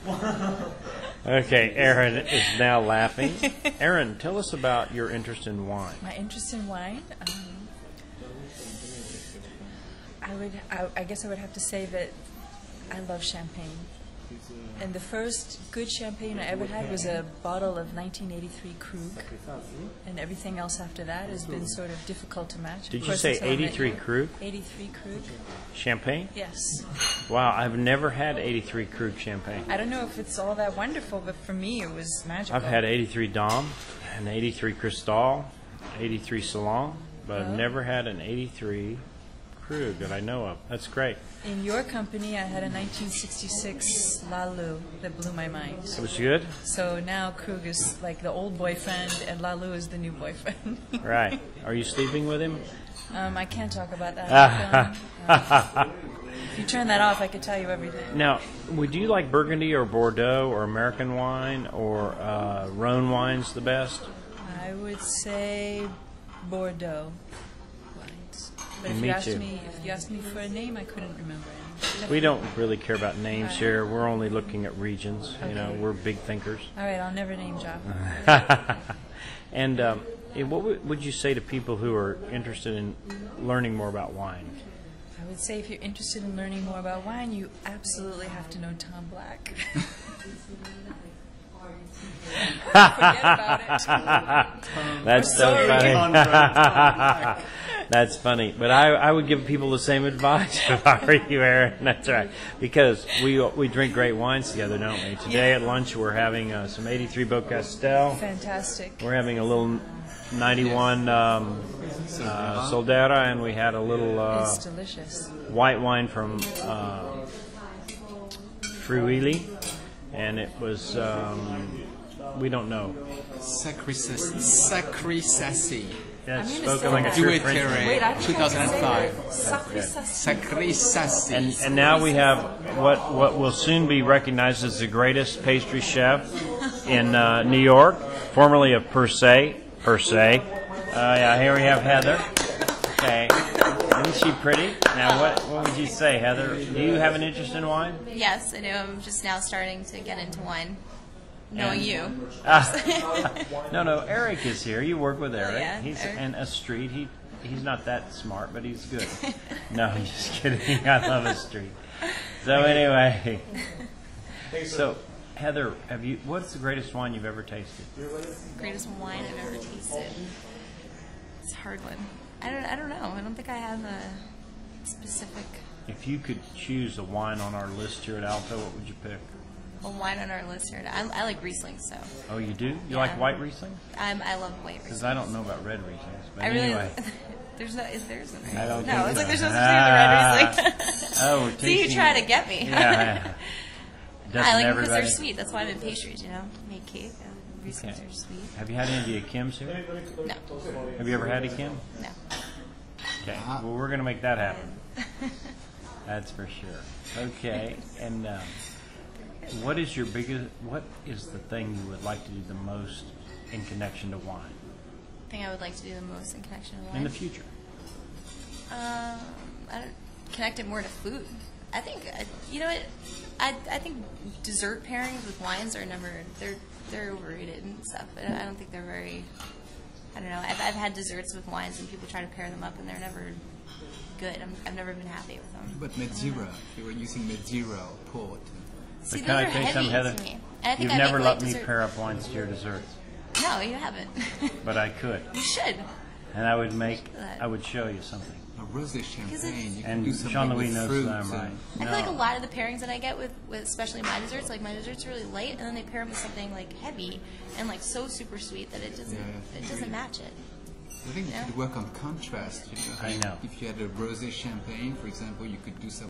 Okay, Aryn is now laughing. Aryn, tell us about your interest in wine. My interest in wine. I guess I would have to say that I love champagne. And the first good champagne I ever had was a bottle of 1983 Krug. And everything else after that has been sort of difficult to match. Did you say 83 Krug? 83 Krug. Champagne? Yes. Wow, I've never had 83 Krug champagne. I don't know if it's all that wonderful, but for me it was magical. I've had 83 Dom, and 83 Cristal, 83 Salon, but I've never had an 83 Krug that I know of. That's great. In your company, I had a 1966 Lalu that blew my mind. It was good? So now Krug is like the old boyfriend, and Lalu is the new boyfriend. Right. Are you sleeping with him? I can't talk about that. If you turn that off, I could tell you everything. Now, would you like Burgundy or Bordeaux or American wine or Rhone wines the best? I would say Bordeaux wines. But if you asked me for a name, I couldn't remember any. We don't really care about names here. We're only looking at regions. Okay. You know, we're big thinkers. All right, I'll never name drop. And what would you say to people who are interested in learning more about wine? I would say if you're interested in learning more about wine, you absolutely have to know Tom Black. Forget about it. That's so funny. That's funny. But I would give people the same advice if I were you, Aryn. That's right. Because we drink great wines together, don't we? Today at lunch we're having some 83 Beaucastel. Fantastic. We're having a little 91 Soldera, and we had a little it's delicious. White wine from Friuli, and it was we don't know. Sacré Sassy. That's spoken like a true Frenchman. 2005. Sacré Sassy. And now we have what will soon be recognized as the greatest pastry chef in New York, formerly of Per Se. Yeah, here we have Heather. Okay. Isn't she pretty? Now, what would you say, Heather? Do you have an interest in wine? Yes, I do. I'm just now starting to get into wine. Knowing you. No, Eric is here. You work with Eric. Yeah, He's Eric. in a street. He's not that smart, but he's good. No, I'm just kidding. I love a street. So anyway, so Heather, what's the greatest wine you've ever tasted? Greatest wine I've ever tasted. It's a hard one. I don't know. I don't think I have a specific. If you could choose a wine on our list here at Alto, what would you pick? A wine on our list here. I like Riesling, so. Oh, you do? You Yeah. like white Riesling? I love white Riesling. Because I don't know about red Rieslings. But I really. anyway. There's no. Is there? Isn't I there? don't No, think it's so. like there's no such thing as a red Riesling. Oh, we're See, you tasting try it. to get me. Yeah. I like them because everybody? they're sweet. That's why I'm in pastries. You know, make cake. Rieslings Okay. are sweet. Have you had any of the Kims here? No. Have you ever had a Kim? No. Okay. Well, we're going to make that happen. That's for sure. Okay. And what is the thing you would like to do the most in connection to wine? I think I would like to do the most in connection to wine. In the future? I don't connect it more to food. I think you know what? I think dessert pairings with wines are they're overrated and stuff. I don't think they're very. I don't know. I've had desserts with wines and people try to pair them up and they're never good. I've never been happy with them. But Madeira, you were using Madeira port. See, But those can I are tell you something, heavy Heather? to me. And I think You've I never make, let like, me dessert. pair up wines to your desserts. No, you haven't. But I could. You should. And I would show you something. A rosé champagne. You can And do something Jean-Louis with knows fruit that I'm right. I feel like a lot of the pairings that I get with especially my desserts, like my desserts are really light, and then they pair them with something like heavy and like so super sweet that it doesn't match it. I think you could work on contrast. You know, I know. If you had a rosé champagne, for example, you could do some